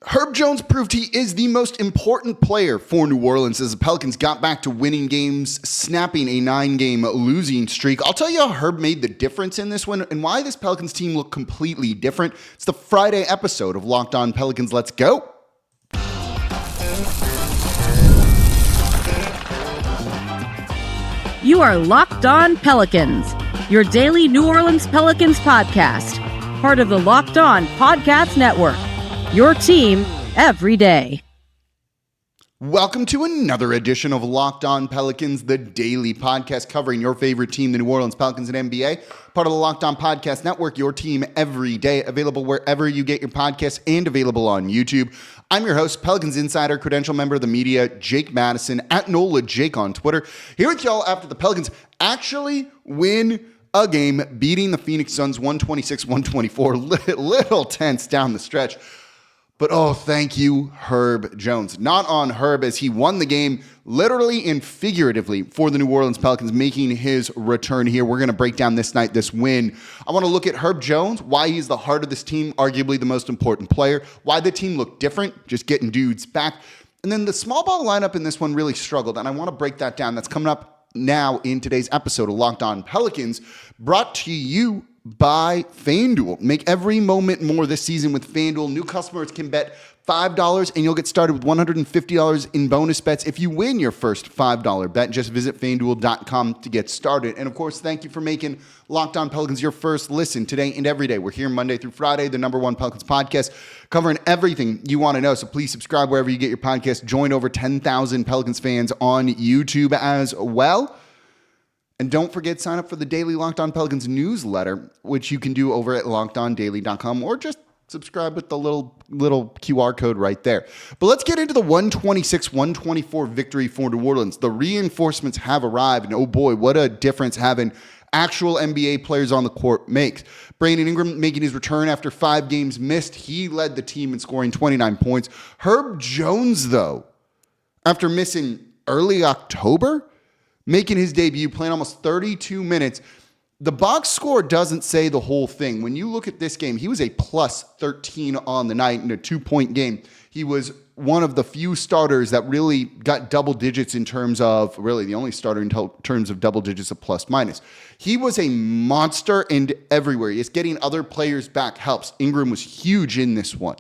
Herb Jones proved he is the most important player for New Orleans as the Pelicans got back to winning games, snapping a 9-game losing streak. I'll tell you how Herb made the difference in this one and why this Pelicans team looked completely different. It's the Friday episode of Locked On Pelicans. Let's go. You are Locked On Pelicans, your daily New Orleans Pelicans podcast, part of the Locked On Podcast Network. Your team every day. Welcome to another edition of Locked On Pelicans, the daily podcast covering your favorite team, the New Orleans Pelicans and NBA, part of the Locked On Podcast Network, your team every day, available wherever you get your podcasts and available on YouTube. I'm your host, Pelicans Insider, credential member of the media, Jake Madison, at NOLA Jake on Twitter, here with y'all after the Pelicans actually win a game, beating the Phoenix Suns 126-124, little tense down the stretch. But oh, thank you, Herb Jones. Not on Herb as he won the game literally and figuratively for the New Orleans Pelicans, making his return here. We're going to break down this night, this win. I want to look at Herb Jones, why he's the heart of this team, arguably the most important player, why the team looked different, just getting dudes back. And then the small ball lineup in this one really struggled, and I want to break that down. That's coming up now in today's episode of Locked On Pelicans, brought to you by FanDuel. Make every moment more this season with FanDuel. New customers can bet $5 and you'll get started with $150 in bonus bets if you win your first $5 bet. Just visit FanDuel.com to get started. And of course, thank you for making Locked On Pelicans your first listen today and every day. We're here Monday through Friday, the #1 Pelicans podcast, covering everything you want to know. So please subscribe wherever you get your podcast. Join over 10,000 Pelicans fans on YouTube as well. And don't forget, sign up for the daily Locked On Pelicans newsletter, which you can do over at lockedondaily.com or just subscribe with the little QR code right there. But let's get into the 126-124 victory for New Orleans. The reinforcements have arrived, and oh boy, what a difference having actual NBA players on the court makes. Brandon Ingram making his return after 5 games missed. He led the team in scoring 29 points. Herb Jones, though, after missing early October, making his debut, playing almost 32 minutes. The box score doesn't say the whole thing. When you look at this game, he was a plus 13 on the night in a 2-point game. He was one of the few starters that really got double digits in terms of, really the only starter in terms of double digits of plus minus. He was a monster and everywhere. He's getting other players back helps. Ingram was huge in this one.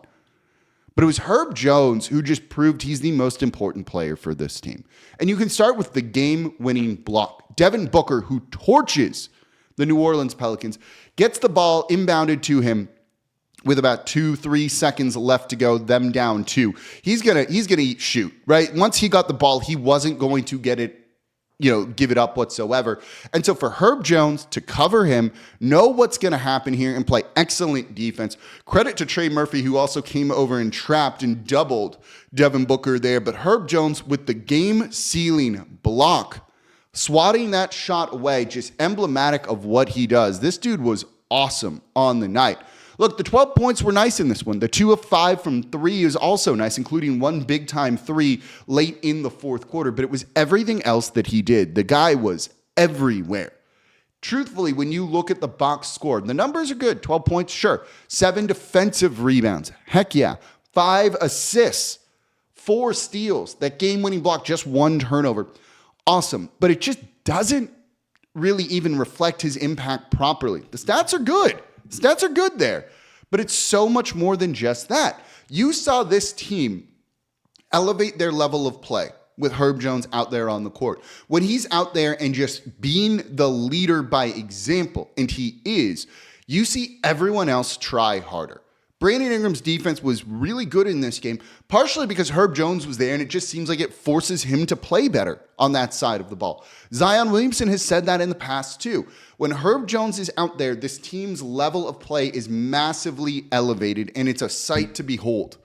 But it was Herb Jones who just proved he's the most important player for this team. And you can start with the game-winning block. Devin Booker, who torches the New Orleans Pelicans, gets the ball inbounded to him with about 2-3 seconds left to go, them down 2. He's gonna shoot, right? Once he got the ball, he wasn't going to get it, give it up whatsoever. And so for Herb Jones to cover him, know what's going to happen here and play excellent defense. Credit to Trey Murphy, who also came over and trapped and doubled Devin Booker there. But Herb Jones with the game-sealing block, swatting that shot away, just emblematic of what he does. This dude was awesome on the night. Look, the 12 points were nice in this one. The 2 of 5 from 3 is also nice, including one big-time 3 late in the fourth quarter. But it was everything else that he did. The guy was everywhere. Truthfully, when you look at the box score, the numbers are good. 12 points, sure. 7 defensive rebounds. Heck yeah. 5 assists. 4 steals. That game-winning block, just 1 turnover. Awesome. But it just doesn't really even reflect his impact properly. The stats are good. Stats are good there, but it's so much more than just that. You saw this team elevate their level of play with Herb Jones out there on the court. When he's out there and just being the leader by example, and he is, you see everyone else try harder. Brandon Ingram's defense was really good in this game, partially because Herb Jones was there, and it just seems like it forces him to play better on that side of the ball. Zion Williamson has said that in the past too. When Herb Jones is out there, this team's level of play is massively elevated, and it's a sight to behold.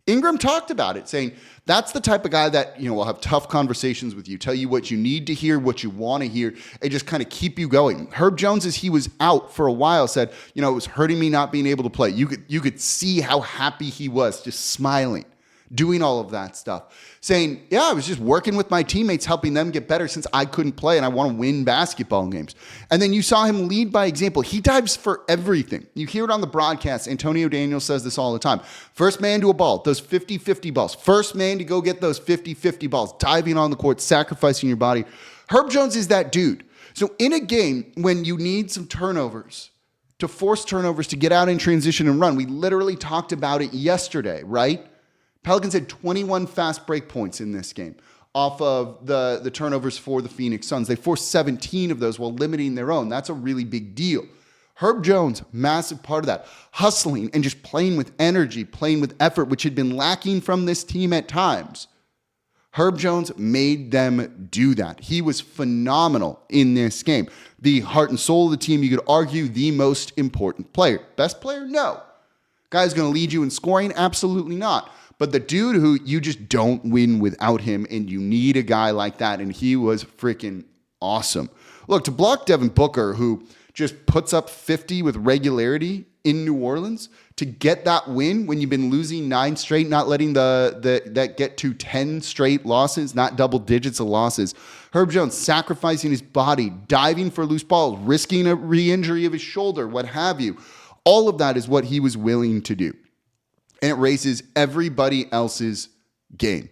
Ingram talked about it, saying that's the type of guy that, will have tough conversations with you, tell you what you need to hear, what you want to hear, and just kind of keep you going. Herb Jones, as he was out for a while, said, it was hurting me not being able to play. You could see how happy he was, just smiling. doing all of that stuff, saying, yeah, I was just working with my teammates, helping them get better since I couldn't play and I want to win basketball games. And then you saw him lead by example. He dives for everything. You hear it on the broadcast. Antonio Daniels says this all the time. First man to a ball, those 50-50 balls. First man to go get those 50-50 balls, diving on the court, sacrificing your body. Herb Jones is that dude. So in a game when you need some turnovers, to force turnovers to get out in transition and run, we literally talked about it yesterday, right? Pelicans had 21 fast break points in this game off of the turnovers for the Phoenix Suns. They forced 17 of those while limiting their own. That's a really big deal. Herb Jones, massive part of that. Hustling and just playing with energy, playing with effort, which had been lacking from this team at times. Herb Jones made them do that. He was phenomenal in this game. The heart and soul of the team, you could argue the most important player. Best player? No. Guy's going to lead you in scoring? Absolutely not. But the dude who you just don't win without him, and you need a guy like that, and he was freaking awesome. Look, to block Devin Booker, who just puts up 50 with regularity in New Orleans, to get that win when you've been losing 9 straight, not letting that get to 10 straight losses, not double digits of losses. Herb Jones sacrificing his body, diving for loose balls, risking a re-injury of his shoulder, what have you. All of that is what he was willing to do. And it raises everybody else's game.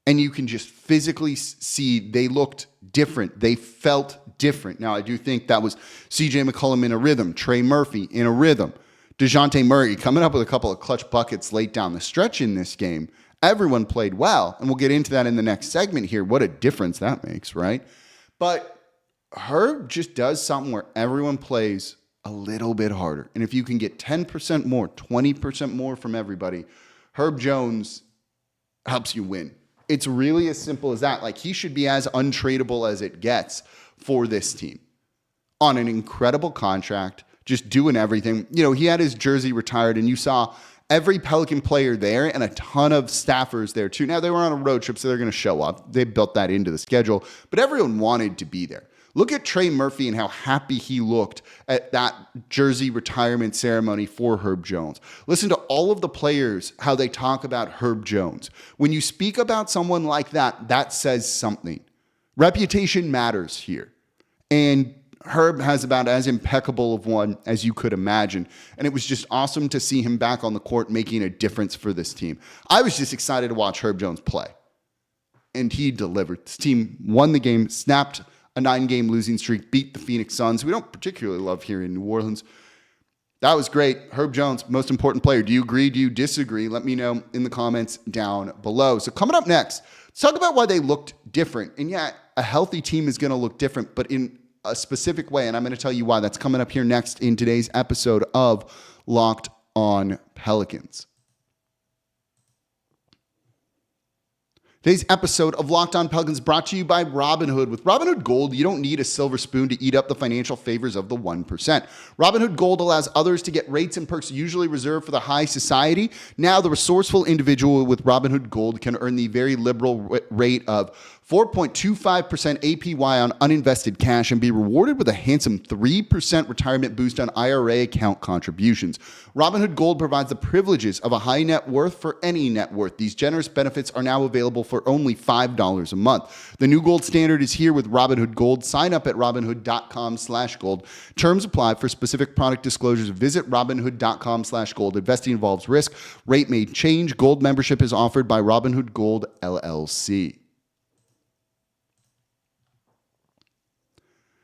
And you can just physically see they looked different. They felt different. Now, I do think that was C.J. McCollum in a rhythm, Trey Murphy in a rhythm, DeJounte Murray coming up with a couple of clutch buckets late down the stretch in this game. Everyone played well, and we'll get into that in the next segment here. What a difference that makes, right? But Herb just does something where everyone plays a little bit harder. And if you can get 10% more, 20% more from everybody, Herb Jones helps you win. It's really as simple as that. Like, he should be as untradeable as it gets for this team on an incredible contract, just doing everything. You know, he had his jersey retired, and you saw every Pelican player there and a ton of staffers there too. Now, they were on a road trip, so they're going to show up. They built that into the schedule, but everyone wanted to be there. Look at Trey Murphy and how happy he looked at that jersey retirement ceremony for Herb Jones. Listen to all of the players, how they talk about Herb Jones. When you speak about someone like that, that says something. Reputation matters here. And Herb has about as impeccable of one as you could imagine. And it was just awesome to see him back on the court making a difference for this team. I was just excited to watch Herb Jones play. And he delivered. This team won the game, snapped a 9-game losing streak, beat the Phoenix Suns. We don't particularly love here in New Orleans. That was great. Herb Jones, most important player. Do you agree? Do you disagree? Let me know in the comments down below. So coming up next, let's talk about why they looked different. And yeah, a healthy team is going to look different, but in a specific way. And I'm going to tell you why. That's coming up here next in today's episode of Locked on Pelicans. Today's episode of Locked on Pelicans brought to you by Robinhood. With Robinhood Gold, you don't need a silver spoon to eat up the financial favors of the 1%. Robinhood Gold allows others to get rates and perks usually reserved for the high society. Now, the resourceful individual with Robinhood Gold can earn the very liberal rate of 4.25% APY on uninvested cash and be rewarded with a handsome 3% retirement boost on IRA account contributions. Robinhood Gold provides the privileges of a high net worth for any net worth. These generous benefits are now available for only $5 a month. The new gold standard is here with Robinhood Gold. Sign up at Robinhood.com/gold. Terms apply. For specific product disclosures, visit Robinhood.com/gold. Investing involves risk. Rate may change. Gold membership is offered by Robinhood Gold, LLC.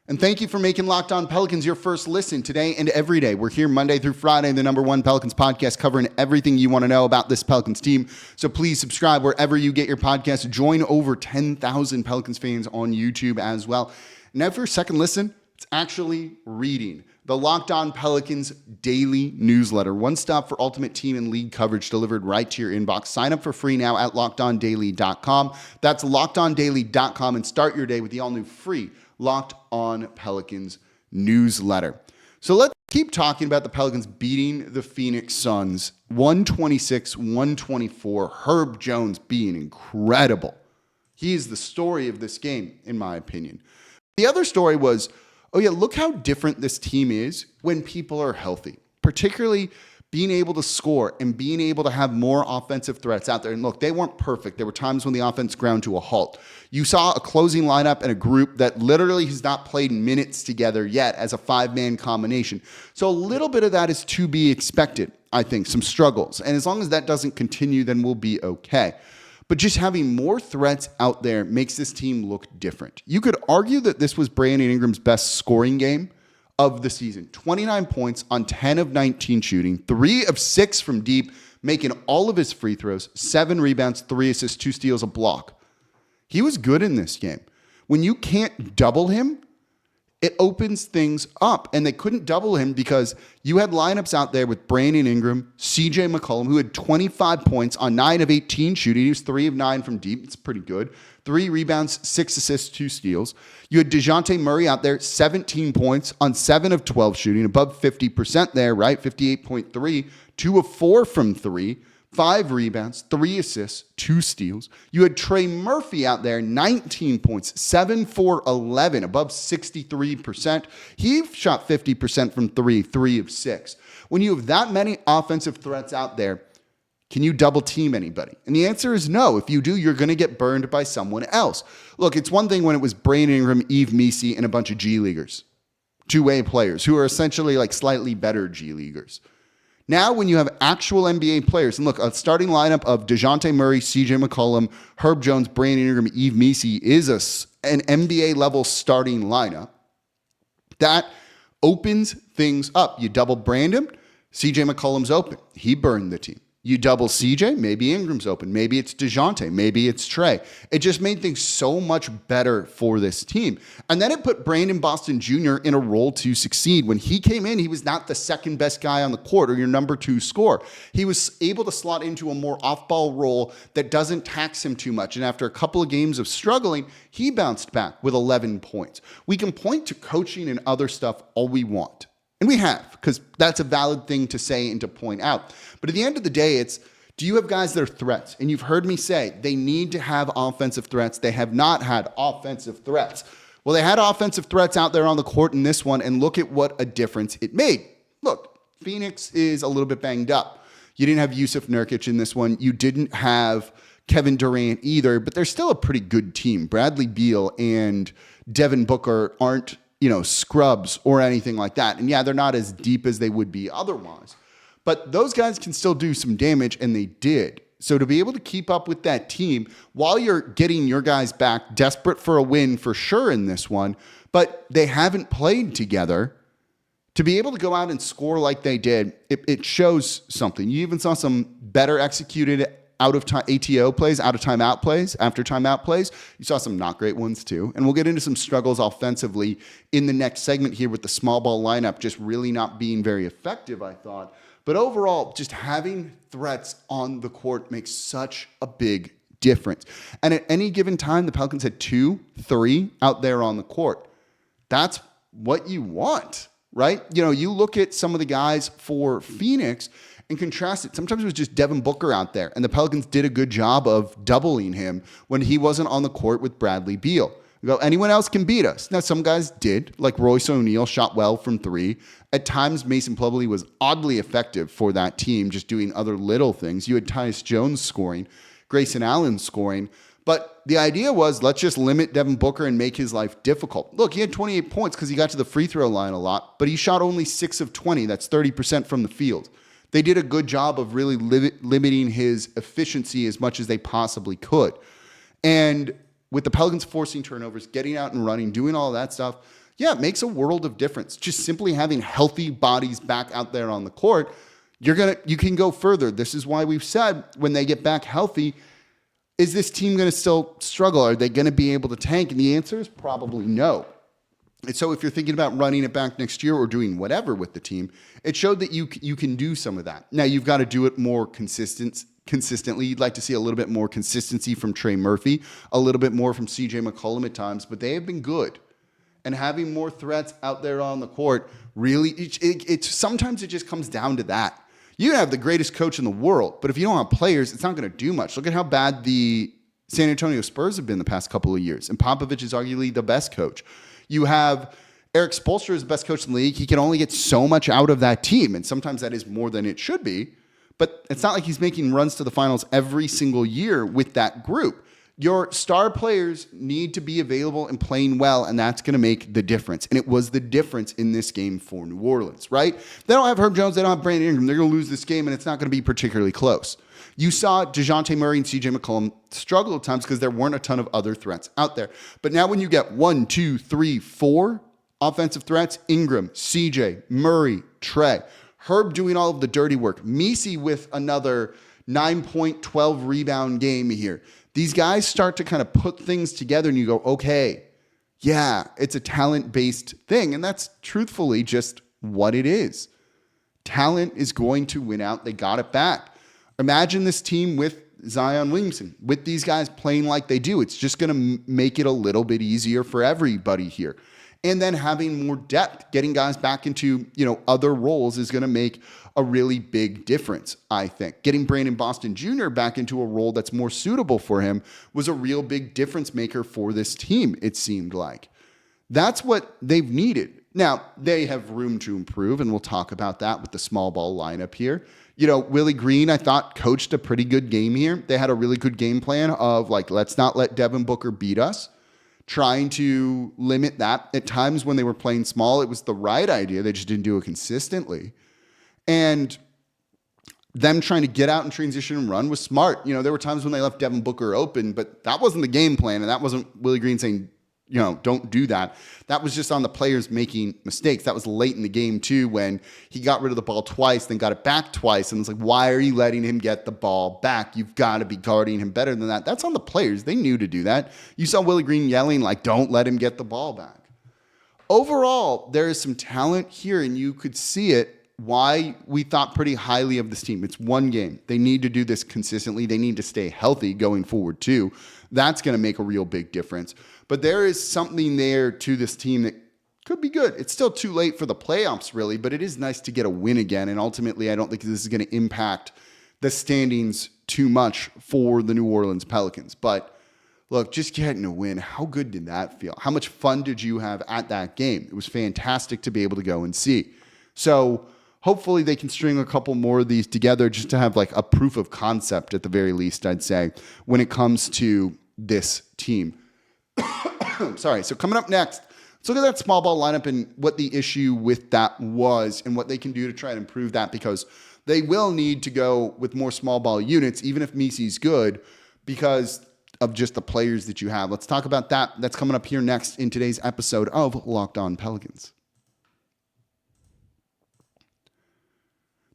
And thank you for making Locked On Pelicans your first listen today and every day. We're here Monday through Friday, the #1 Pelicans podcast, covering everything you want to know about this Pelicans team. So please subscribe wherever you get your podcasts. Join over 10,000 Pelicans fans on YouTube as well. Now for your second listen, it's actually reading the Locked On Pelicans daily newsletter. One stop for ultimate team and league coverage delivered right to your inbox. Sign up for free now at LockedOnDaily.com. That's LockedOnDaily.com, and start your day with the all-new free Locked On Pelicans newsletter. So let's keep talking about the Pelicans beating the Phoenix Suns 126-124. Herb Jones being incredible. He is the story of this game, in my opinion. The other story was, oh yeah, look how different this team is when people are healthy, particularly being able to score and being able to have more offensive threats out there. And look, they weren't perfect. There were times when the offense ground to a halt. You saw a closing lineup and a group that literally has not played minutes together yet as a 5-man combination. So a little bit of that is to be expected, I think, some struggles. And as long as that doesn't continue, then we'll be okay. But just having more threats out there makes this team look different. You could argue that this was Brandon Ingram's best scoring game of the season. 29 points on 10 of 19 shooting, 3 of 6 from deep, making all of his free throws, 7 rebounds, 3 assists, 2 steals, a block. He was good in this game. When you can't double him, it opens things up. And they couldn't double him because you had lineups out there with Brandon Ingram, C.J. McCollum, who had 25 points on 9 of 18 shooting. He was 3 of 9 from deep. It's pretty good. 3 rebounds, 6 assists, 2 steals. You had DeJounte Murray out there, 17 points on 7 of 12 shooting, above 50% there, right? 58.3, 2 of 4 from 3. 5 rebounds, 3 assists, 2 steals. You had Trey Murphy out there, 19 points, 7 for 11, above 63%. He shot 50% from 3, 3 of 6. When you have that many offensive threats out there, can you double team anybody? And the answer is no. If you do, you're going to get burned by someone else. Look, it's one thing when it was Brandon Ingram, Eve Misi, and a bunch of G Leaguers, two-way players who are essentially like slightly better G Leaguers. Now, when you have actual NBA players, and look, a starting lineup of DeJounte Murray, C.J. McCollum, Herb Jones, Brandon Ingram, Eve Misi is an NBA-level starting lineup. That opens things up. You double Brandon, C.J. McCollum's open. He burned the team. You double CJ, maybe Ingram's open. Maybe it's DeJounte. Maybe it's Trey. It just made things so much better for this team. And then it put Brandon Boston Jr. in a role to succeed. When he came in, he was not the second best guy on the court or your number 2 scorer. He was able to slot into a more off-ball role that doesn't tax him too much. And after a couple of games of struggling, he bounced back with 11 points. We can point to coaching and other stuff all we want. And we have, because that's a valid thing to say and to point out. But at the end of the day, it's, do you have guys that are threats? And you've heard me say they need to have offensive threats. They have not had offensive threats. Well, they had offensive threats out there on the court in this one, and look at what a difference it made. Look, Phoenix is a little bit banged up. You didn't have Yusuf Nurkic in this one. You didn't have Kevin Durant either, but they're still a pretty good team. Bradley Beal and Devin Booker aren't, scrubs or anything like that. And yeah, they're not as deep as they would be otherwise. But those guys can still do some damage, and they did. So to be able to keep up with that team while you're getting your guys back, desperate for a win for sure in this one, but they haven't played together, to be able to go out and score like they did, it shows something. You even saw some better executed out of time ATO plays, out of timeout plays, after timeout plays. You saw some not great ones too. And we'll get into some struggles offensively in the next segment here with the small ball lineup just really not being very effective, I thought. But overall, just having threats on the court makes such a big difference. And at any given time, the Pelicans had 2, 3 out there on the court. That's what you want, right? You look at some of the guys for Phoenix and contrast it. Sometimes it was just Devin Booker out there, and the Pelicans did a good job of doubling him when he wasn't on the court with Bradley Beal. You go, anyone else can beat us. Now, some guys did, like Royce O'Neal shot well from 3. At times, Mason Plumlee was oddly effective for that team, just doing other little things. You had Tyus Jones scoring, Grayson Allen scoring. But the idea was, let's just limit Devin Booker and make his life difficult. Look, he had 28 points because he got to the free throw line a lot, but he shot only 6 of 20. That's 30% from the field. They did a good job of really limiting his efficiency as much as they possibly could. And with the Pelicans forcing turnovers, getting out and running, doing all that stuff, yeah, it makes a world of difference. Just simply having healthy bodies back out there on the court, you can go further. This is why we've said when they get back healthy, is this team going to still struggle? Are they going to be able to tank? And the answer is probably no. And so if you're thinking about running it back next year or doing whatever with the team, it showed that you can do some of that. Now, you've got to do it more consistently. You'd like to see a little bit more consistency from Trey Murphy, a little bit more from C.J. McCollum at times, but they have been good. And having more threats out there on the court, really, sometimes it just comes down to that. You have the greatest coach in the world, but if you don't have players, it's not going to do much. Look at how bad the San Antonio Spurs have been the past couple of years, and Popovich is arguably the best coach. You have Eric Spoelstra is the best coach in the league. He can only get so much out of that team, and sometimes that is more than it should be. But it's not like he's making runs to the finals every single year with that group. Your star players need to be available and playing well, and that's going to make the difference. And it was the difference in this game for New Orleans, right? They don't have Herb Jones. They don't have Brandon Ingram. They're going to lose this game, and it's not going to be particularly close. You saw Dejounte Murray and C.J. McCollum struggle at times because there weren't a ton of other threats out there. But now when you get 1, 2, 3, 4 offensive threats, Ingram, C.J., Murray, Trey, Herb doing all of the dirty work, Messi with another 9-point, 12 rebound game here. These guys start to kind of put things together and you go, okay, yeah, it's a talent-based thing. And that's truthfully just what it is. Talent is going to win out. They got it back. Imagine this team with Zion Williamson, with these guys playing like they do. It's just going to make it a little bit easier for everybody here. And then having more depth, getting guys back into, other roles is going to make a really big difference, I think. Getting Brandon Boston Jr. back into a role that's more suitable for him was a real big difference maker for this team, it seemed like. That's what they've needed. Now, they have room to improve, and we'll talk about that with the small ball lineup here. Willie Green, I thought, coached a pretty good game here. They had a really good game plan of, let's not let Devin Booker beat us. Trying to limit that. At times when they were playing small, it was the right idea. They just didn't do it consistently. And them trying to get out and transition and run was smart. There were times when they left Devin Booker open, but that wasn't the game plan. And that wasn't Willie Green saying, don't do that. That was just on the players making mistakes. That was late in the game too, when he got rid of the ball twice, then got it back twice. And it's like, why are you letting him get the ball back? You've got to be guarding him better than that. That's on the players. They knew to do that. You saw Willie Green yelling, don't let him get the ball back. Overall, there is some talent here, and you could see it why we thought pretty highly of this team. It's one game. They need to do this consistently. They need to stay healthy going forward too. That's going to make a real big difference. But there is something there to this team that could be good. It's still too late for the playoffs, really, but it is nice to get a win again. And ultimately, I don't think this is going to impact the standings too much for the New Orleans Pelicans. But look, just getting a win, how good did that feel? How much fun did you have at that game? It was fantastic to be able to go and see. So hopefully they can string a couple more of these together just to have a proof of concept at the very least, I'd say, when it comes to this team. Sorry. So coming up next, let's look at that small ball lineup and what the issue with that was and what they can do to try and improve that, because they will need to go with more small ball units, even if Messi's good, because of just the players that you have. Let's talk about that. That's coming up here next in today's episode of Locked On Pelicans.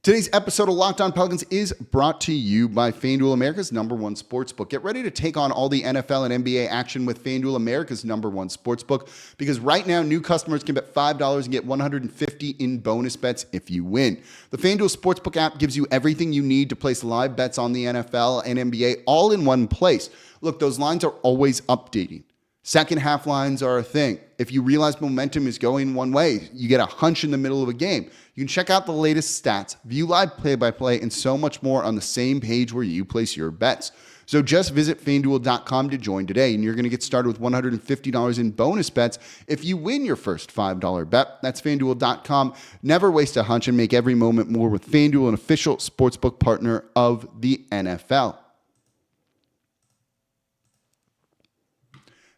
Today's episode of Locked On Pelicans is brought to you by FanDuel, America's #1 sportsbook. Get ready to take on all the NFL and NBA action with FanDuel, America's #1 sportsbook, because right now new customers can bet $5 and get $150 in bonus bets if you win. The FanDuel Sportsbook app gives you everything you need to place live bets on the NFL and NBA all in one place. Look, those lines are always updating. Second half lines are a thing. If you realize momentum is going one way, you get a hunch in the middle of a game. You can check out the latest stats, view live play-by-play, and so much more on the same page where you place your bets. So just visit FanDuel.com to join today, and you're going to get started with $150 in bonus bets if you win your first $5 bet. That's FanDuel.com. Never waste a hunch and make every moment more with FanDuel, an official sportsbook partner of the NFL.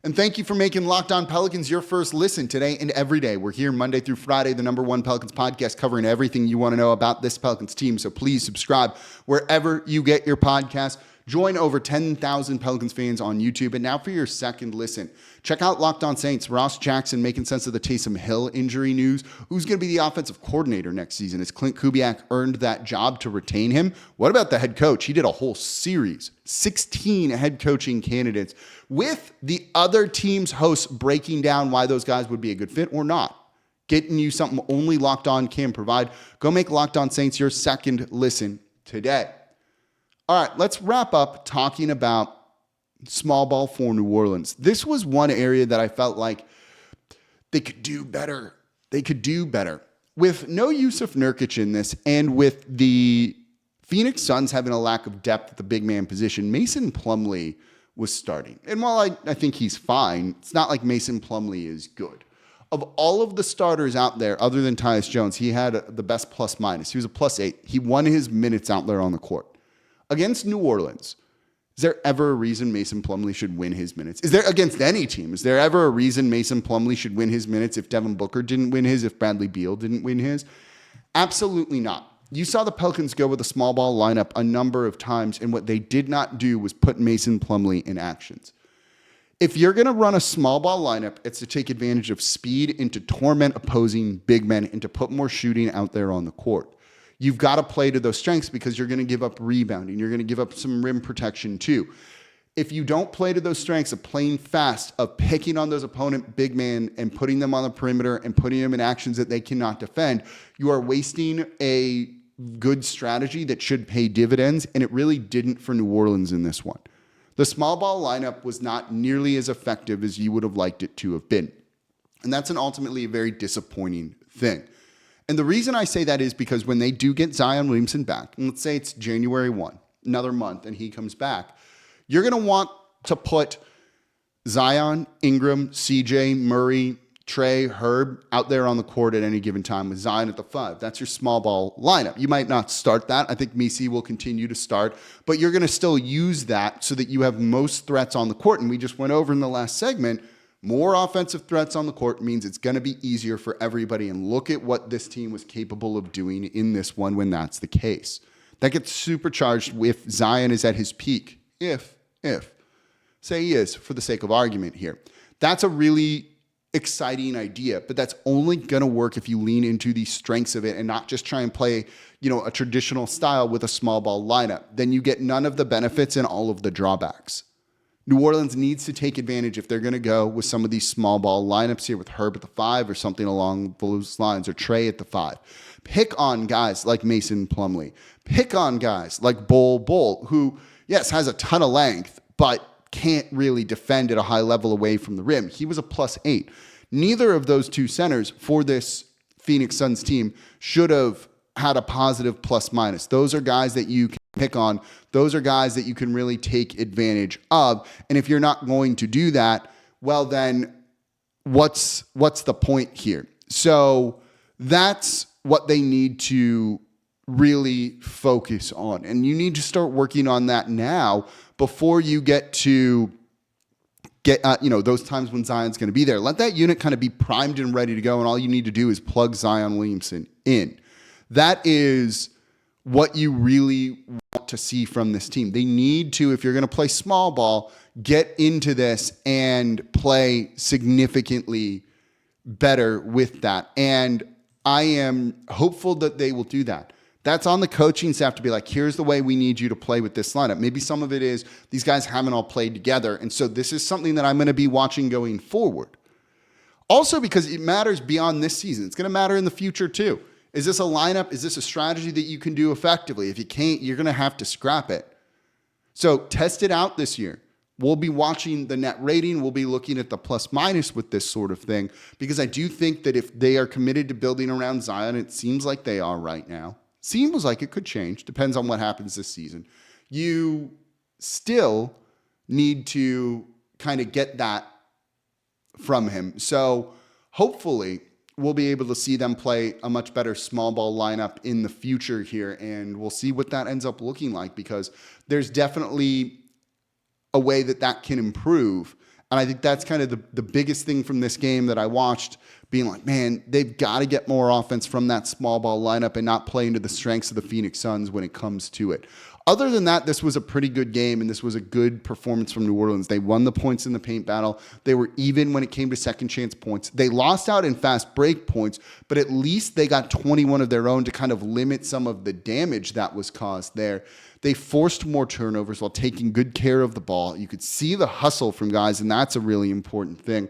And thank you for making Locked On Pelicans your first listen today and every day. We're here Monday through Friday, the #1 Pelicans podcast, covering everything you want to know about this Pelicans team. So please subscribe wherever you get your podcasts. Join over 10,000 Pelicans fans on YouTube. And now for your second listen, check out Locked On Saints. Ross Jackson making sense of the Taysom Hill injury news. Who's going to be the offensive coordinator next season? Has Clint Kubiak earned that job to retain him? What about the head coach? He did a whole series, 16 head coaching candidates, with the other team's hosts breaking down why those guys would be a good fit or not. Getting you something only Locked On can provide. Go make Locked On Saints your second listen today. All right, let's wrap up talking about small ball for New Orleans. This was one area that I felt like they could do better. They could do better. With no Yusuf Nurkic in this, and with the Phoenix Suns having a lack of depth at the big man position, Mason Plumlee was starting. And while I think he's fine, it's not like Mason Plumlee is good. Of all of the starters out there, other than Tyus Jones, he had the best plus minus. He was a +8. He won his minutes out there on the court. Against New Orleans, is there ever a reason Mason Plumlee should win his minutes? Is there, against any team, is there ever a reason Mason Plumlee should win his minutes if Devin Booker didn't win his, if Bradley Beal didn't win his? Absolutely not. You saw the Pelicans go with a small ball lineup a number of times, and what they did not do was put Mason Plumlee in actions. If you're going to run a small ball lineup, it's to take advantage of speed and to torment opposing big men and to put more shooting out there on the court. You've got to play to those strengths because you're going to give up rebounding. You're going to give up some rim protection too. If you don't play to those strengths of playing fast, of picking on those opponent big men and putting them on the perimeter and putting them in actions that they cannot defend, you are wasting a good strategy that should pay dividends, and it really didn't for New Orleans in this one. The small ball lineup was not nearly as effective as you would have liked it to have been. And that's ultimately a very disappointing thing. And the reason I say that is because when they do get Zion Williamson back, and let's say it's January 1, another month, and he comes back, you're going to want to put Zion, Ingram, C.J., Murray, Trey, Herb out there on the court at any given time with Zion at the 5. That's your small ball lineup. You might not start that. I think Misi will continue to start, but you're going to still use that so that you have most threats on the court. And we just went over in the last segment, more offensive threats on the court means it's going to be easier for everybody. And look at what this team was capable of doing in this one when that's the case. That gets supercharged if Zion is at his peak. If, say he is, for the sake of argument here. That's a really exciting idea, but that's only going to work if you lean into the strengths of it and not just try and play, a traditional style with a small ball lineup. Then you get none of the benefits and all of the drawbacks. New Orleans needs to take advantage if they're going to go with some of these small ball lineups here with Herb at the 5 or something along those lines, or Trey at the 5. Pick on guys like Mason Plumlee. Pick on guys like Bol, who, yes, has a ton of length, but can't really defend at a high level away from the rim. He was a +8. Neither of those two centers for this Phoenix Suns team should have had a positive plus-minus. Those are guys that you can pick on. Those are guys that you can really take advantage of. And if you're not going to do that, well, then what's the point here? So that's what they need to really focus on. And you need to start working on that now before you get to those times when Zion's going to be there. Let that unit kind of be primed and ready to go, and all you need to do is plug Zion Williamson in. That is what you really want to see from this team. They need to, if you're going to play small ball, get into this and play significantly better with that. And I am hopeful that they will do that. That's on the coaching staff to be like, here's the way we need you to play with this lineup. Maybe some of it is these guys haven't all played together. And so this is something that I'm going to be watching going forward. Also because it matters beyond this season. It's going to matter in the future too. Is this a lineup? Is this a strategy that you can do effectively? If you can't, you're going to have to scrap it. So test it out this year. We'll be watching the net rating. We'll be looking at the plus-minus with this sort of thing, because I do think that if they are committed to building around Zion, it seems like they are right now. Seems like it could change. Depends on what happens this season. You still need to kind of get that from him. So hopefully we'll be able to see them play a much better small ball lineup in the future here, and we'll see what that ends up looking like, because there's definitely a way that can improve. And I think that's kind of the biggest thing from this game that I watched, being like, man, they've got to get more offense from that small ball lineup and not play into the strengths of the Phoenix Suns when it comes to it. Other than that, this was a pretty good game, and this was a good performance from New Orleans. They won the points in the paint battle. They were even when it came to second chance points. They lost out in fast break points, but at least they got 21 of their own to kind of limit some of the damage that was caused there. They forced more turnovers while taking good care of the ball. You could see the hustle from guys, and that's a really important thing.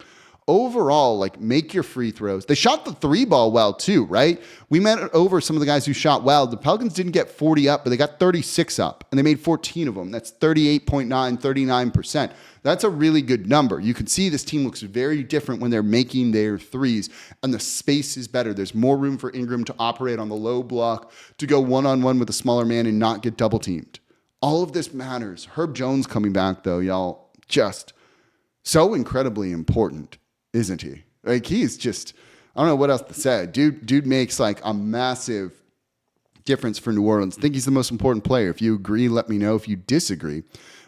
Overall, make your free throws. They shot the 3 ball well too, right? We went over some of the guys who shot well. The Pelicans didn't get 40 up, but they got 36 up, and they made 14 of them. That's 38.9, 39%. That's a really good number. You can see this team looks very different when they're making their threes, and the space is better. There's more room for Ingram to operate on the low block, to go one-on-one with a smaller man and not get double-teamed. All of this matters. Herb Jones coming back, though, y'all, just so incredibly important. Isn't he? Like, he's just, I don't know what else to say. Dude makes like a massive difference for New Orleans. I think he's the most important player. If you agree, let me know. If you disagree,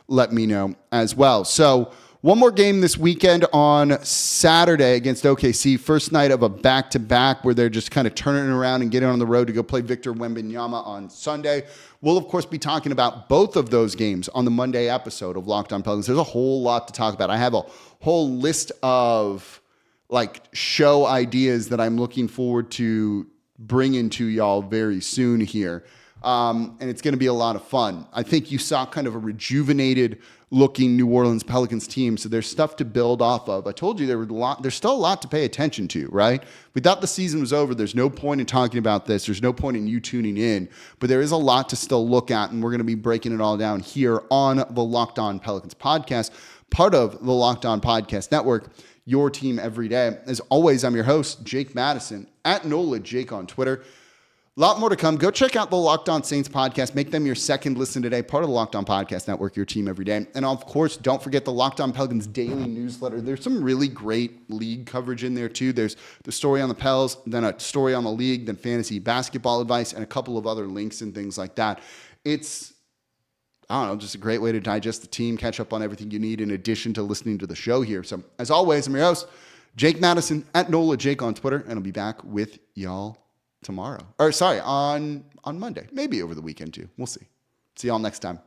let me know as well. So one more game this weekend on Saturday against OKC. First night of a back-to-back where they're just kind of turning around and getting on the road to go play Victor Wembanyama on Sunday. We'll, of course, be talking about both of those games on the Monday episode of Locked On Pelicans. There's a whole lot to talk about. I have a whole list of like show ideas that I'm looking forward to bringing to y'all very soon here. And it's going to be a lot of fun. I think you saw kind of a rejuvenated looking New Orleans Pelicans team. So there's stuff to build off of. I told you there's still a lot to pay attention to, right? We thought the season was over. There's no point in talking about this. There's no point in you tuning in, but there is a lot to still look at. And we're going to be breaking it all down here on the Locked On Pelicans podcast, part of the Locked On Podcast Network, your team every day. As always, I'm your host, Jake Madison, at NOLA Jake on Twitter. A lot more to come. Go check out the Locked On Saints podcast. Make them your second listen today, part of the Locked On Podcast Network, your team every day. And of course, don't forget the Locked On Pelicans daily newsletter. There's some really great league coverage in there too. There's the story on the Pels, then a story on the league, then fantasy basketball advice, and a couple of other links and things like that. It's, I don't know, just a great way to digest the team, catch up on everything you need in addition to listening to the show here. So as always, I'm your host, Jake Madison, at NOLA Jake on Twitter, and I'll be back with y'all tomorrow. Or sorry, on Monday. Maybe over the weekend too. We'll see. See y'all next time.